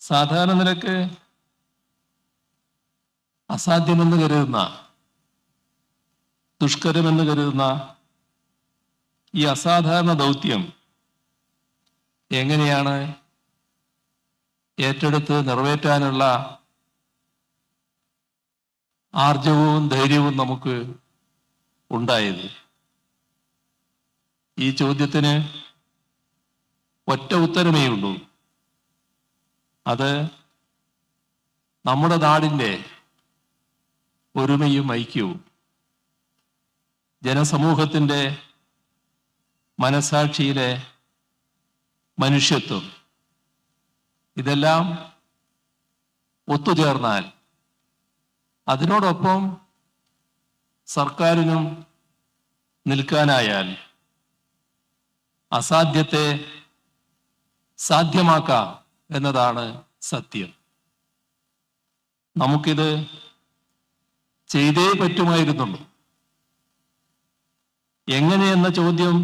സാധാരണ നിലക്ക് അസാധ്യമെന്ന് കരുതുന്ന, ദുഷ്കരമെന്ന് കരുതുന്ന ഈ അസാധാരണ ദൗത്യം എങ്ങനെയാണ് ഏറ്റെടുത്ത് നിറവേറ്റാനുള്ള ആർജവവും ധൈര്യവും നമുക്ക് ഉണ്ടായത്? ഈ ചോദ്യത്തിന് ഒറ്റ ഉത്തരമേ ഉള്ളൂ. അത് നമ്മുടെ നാടിൻ്റെ ഒരുമയും ഐക്യവും, ജനസമൂഹത്തിൻ്റെ മനസാക്ഷിയിലെ മനുഷ്യത്വം, ഇതെല്ലാം ഒത്തുചേർന്നാൽ, അതിനോടൊപ്പം സർക്കാരിനും നിൽക്കാനായാൽ അസാധ്യത്തെ സാധ്യമാക്കാം എന്നതാണ് സത്യം. നമുക്കിത് ചെയ്തേ പറ്റുമായിരുന്നുള്ളൂ. എങ്ങനെയെന്ന ചോദ്യം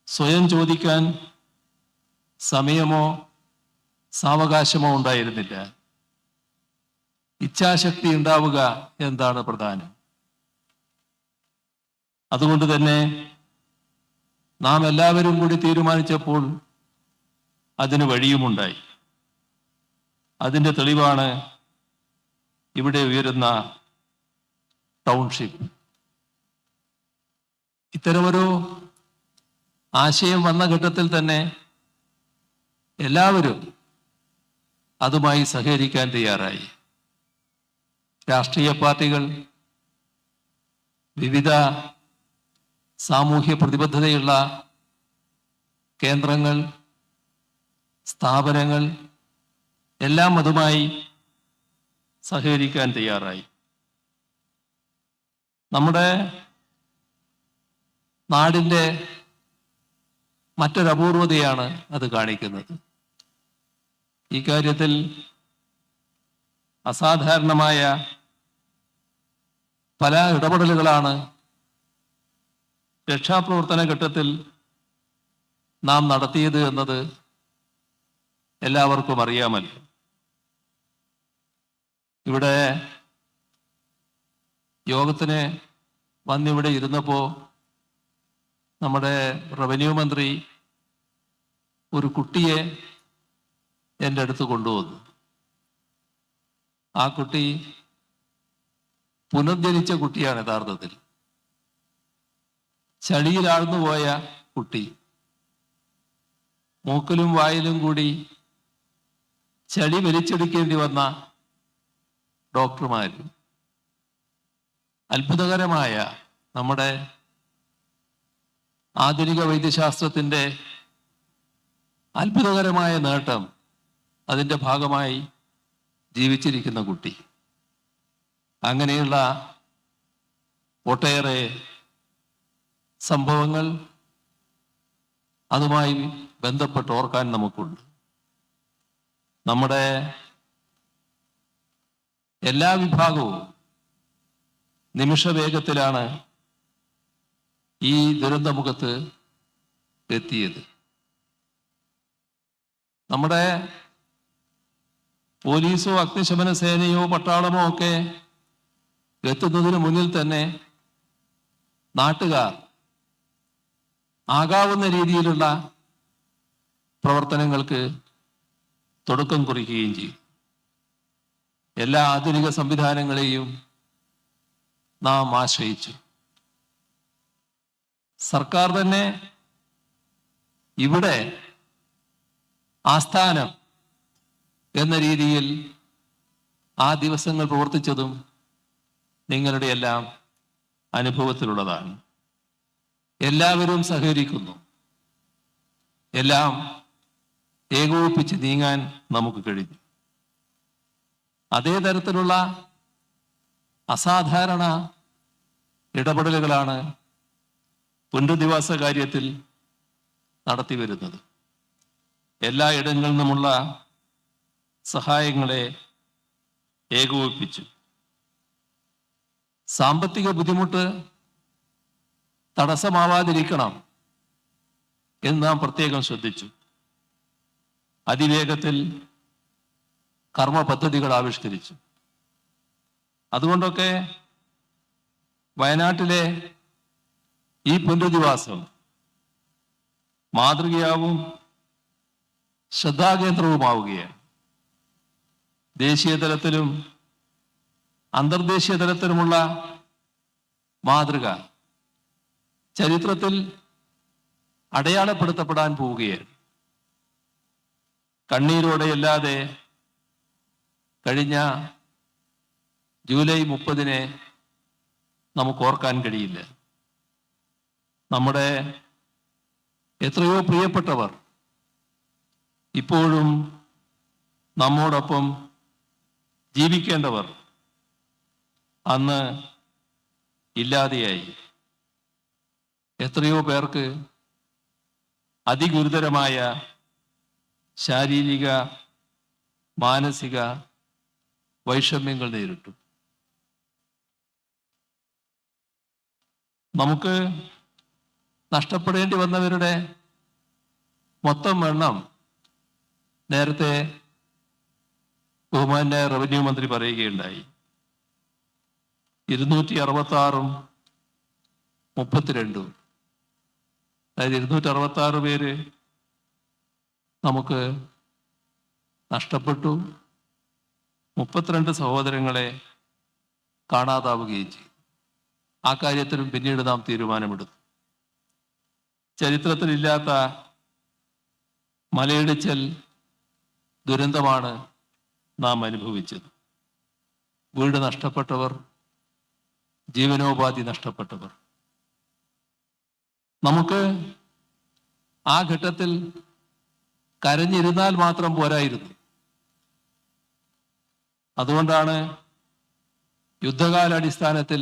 സ്വയം ചോദിക്കാൻ സമയമോ സാവകാശമോ ഉണ്ടായിരുന്നില്ല. ഇച്ഛാശക്തി ഉണ്ടാവുക എന്താണ് പ്രധാനം. അതുകൊണ്ട് തന്നെ നാം എല്ലാവരും കൂടി തീരുമാനിച്ചപ്പോൾ അതിന് വഴിയുമുണ്ടായി. അതിൻ്റെ തെളിവാണ് ഇവിടെ ഉയരുന്ന ടൗൺഷിപ്പ്. ഇത്തരമൊരു ആശയം വന്ന ഘട്ടത്തിൽ തന്നെ എല്ലാവരും അതുമായി സഹകരിക്കാൻ തയ്യാറായി. രാഷ്ട്രീയ പാർട്ടികൾ, വിവിധ സാമൂഹ്യ പ്രതിബദ്ധതയുള്ള കേന്ദ്രങ്ങൾ, സ്ഥാപനങ്ങൾ എല്ലാം അതുമായി സഹകരിക്കാൻ തയ്യാറായി. നമ്മുടെ നാടിൻ്റെ മറ്റൊരപൂർവതയാണ് അത് കാണിക്കുന്നത്. ഈ കാര്യത്തിൽ അസാധാരണമായ പല ഇടപെടലുകളാണ് രക്ഷാപ്രവർത്തന ഘട്ടത്തിൽ നാം നടത്തിയത് എന്നത് എല്ലാവർക്കും അറിയാമല്ലോ. ഇവിടെ യോഗത്തിന് വന്നിവിടെ ഇരുന്നപ്പോൾ നമ്മുടെ റവന്യൂ മന്ത്രി ഒരു കുട്ടിയെ എൻ്റെ അടുത്ത് കൊണ്ടുവന്നു. ആ കുട്ടി പുനർജനിച്ച കുട്ടിയാണ്. യഥാർത്ഥത്തിൽ ചളിയിലാഴ്ന്നുപോയ കുട്ടി. മൂക്കിലും വായിലും കൂടി ചളി വലിച്ചെടുക്കേണ്ടി വന്ന ഡോക്ടർമാർ. അത്ഭുതകരമായ നമ്മുടെ ആധുനിക വൈദ്യശാസ്ത്രത്തിൻ്റെ അത്ഭുതകരമായ നേട്ടം അതിൻ്റെ ഭാഗമായി ജീവിച്ചിരിക്കുന്ന കുട്ടി. അങ്ങനെയുള്ള ഒട്ടേറെ സംഭവങ്ങൾ അതുമായി ബന്ധപ്പെട്ട് ഓർക്കാൻ നമുക്കുണ്ട്. നമ്മുടെ എല്ലാ വിഭാഗവും നിമിഷവേഗത്തിലാണ് ഈ ദുരന്തമുഖത്ത് എത്തിയത്. നമ്മുടെ പോലീസോ അഗ്നിശമന സേനയോ പട്ടാളമോ ഒക്കെ എത്തുന്നതിന് മുന്നിൽ തന്നെ നാട്ടുകാർ ആകാവുന്ന രീതിയിലുള്ള പ്രവർത്തനങ്ങൾക്ക് തുടക്കം കുറിക്കുകയും ചെയ്യും. എല്ലാ ആധുനിക സംവിധാനങ്ങളെയും നാം ആശ്രയിച്ചു. സർക്കാർ തന്നെ ഇവിടെ ആസ്ഥാനം എന്ന രീതിയിൽ ആ ദിവസങ്ങൾ പ്രവർത്തിച്ചതും നിങ്ങളുടെ എല്ലാം അനുഭവത്തിലുള്ളതാണ്. എല്ലാവരും സഹകരിക്കുന്നു. എല്ലാം ഏകോപിപ്പിച്ച് നീങ്ങാൻ നമുക്ക് കഴിഞ്ഞു. അതേ തരത്തിലുള്ള അസാധാരണ ഇടപെടലുകളാണ് പുനരധിവാസ കാര്യത്തിൽ നടത്തി വരുന്നത്. എല്ലാ ഇടങ്ങളിൽ നിന്നുമുള്ള സഹായങ്ങളെ ഏകോപിപ്പിച്ചു. സാമ്പത്തിക ബുദ്ധിമുട്ട് തടസ്സമാവാതിരിക്കണം എന്ന് നാം പ്രത്യേകം ശ്രദ്ധിച്ചു. അതിവേഗത്തിൽ കർമ്മ പദ്ധതികൾ ആവിഷ്കരിച്ചു. അതുകൊണ്ടൊക്കെ വയനാട്ടിലെ ഈ പുനരധിവാസം മാതൃകയാവും ശ്രദ്ധാകേന്ദ്രവുമാവുകയാണ്. ദേശീയ തലത്തിലും അന്തർദേശീയ തലത്തിലുമുള്ള മാതൃക ചരിത്രത്തിൽ അടയാളപ്പെടുത്തപ്പെടാൻ പോവുകയാണ്. കണ്ണീരോടെയല്ലാതെ കഴിഞ്ഞ ജൂലൈ 30 നമുക്ക് ഓർക്കാൻ കഴിയില്ല. നമ്മുടെ എത്രയോ പ്രിയപ്പെട്ടവർ ഇപ്പോഴും നമ്മോടൊപ്പം ജീവിക്കേണ്ടവർ അന്ന് ഇല്ലാതെയായി. എത്രയോ പേർക്ക് അതിഗുരുതരമായ ശാരീരിക മാനസിക വൈഷമ്യങ്ങൾ നേരിട്ടു. നമുക്ക് നഷ്ടപ്പെടേണ്ടി വന്നവരുടെ മൊത്തം എണ്ണം നേരത്തെ ബഹുമാന്യ റവന്യൂ മന്ത്രി പറയുകയുണ്ടായി. 266 32, അതായത് 266 പേര് നമുക്ക് നഷ്ടപ്പെട്ടു. 32 സഹോദരങ്ങളെ കാണാതാവുകയും ചെയ്തു. ആ കാര്യത്തിലും പിന്നീട് നാം തീരുമാനമെടുത്തു. ചരിത്രത്തിലില്ലാത്ത മലയിടിച്ചൽ ദുരന്തമാണ് നാം അനുഭവിച്ചത്. വീട് നഷ്ടപ്പെട്ടവർ, ജീവനോപാധി നഷ്ടപ്പെട്ടവർ. നമുക്ക് ആ ഘട്ടത്തിൽ കരഞ്ഞിരുന്നാൽ മാത്രം പോരായിരുന്നു. അതുകൊണ്ടാണ് യുദ്ധകാലാടിസ്ഥാനത്തിൽ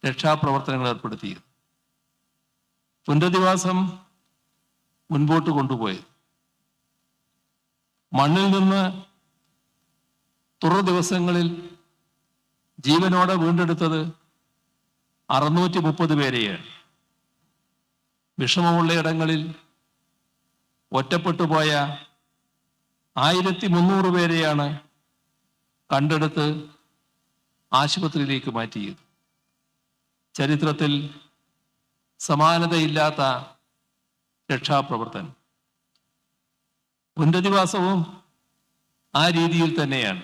രക്ഷാപ്രവർത്തനങ്ങൾ ഏർപ്പെടുത്തിയത്. പുനരധിവാസം മുൻപോട്ട് കൊണ്ടുപോയത്. മണ്ണിൽ നിന്ന് തുടർ ദിവസങ്ങളിൽ ജീവനോടെ വീണ്ടെടുത്തത് 630 പേരെയാണ്. വിഷമമുള്ള ഇടങ്ങളിൽ ഒറ്റപ്പെട്ടുപോയ 1300 പേരെയാണ് കണ്ടെടുത്ത് ആശുപത്രിയിലേക്ക് മാറ്റിയത്. ചരിത്രത്തിൽ സമാനതയില്ലാത്ത രക്ഷാപ്രവർത്തനം. പുനരധിവാസവും ആ രീതിയിൽ തന്നെയാണ്.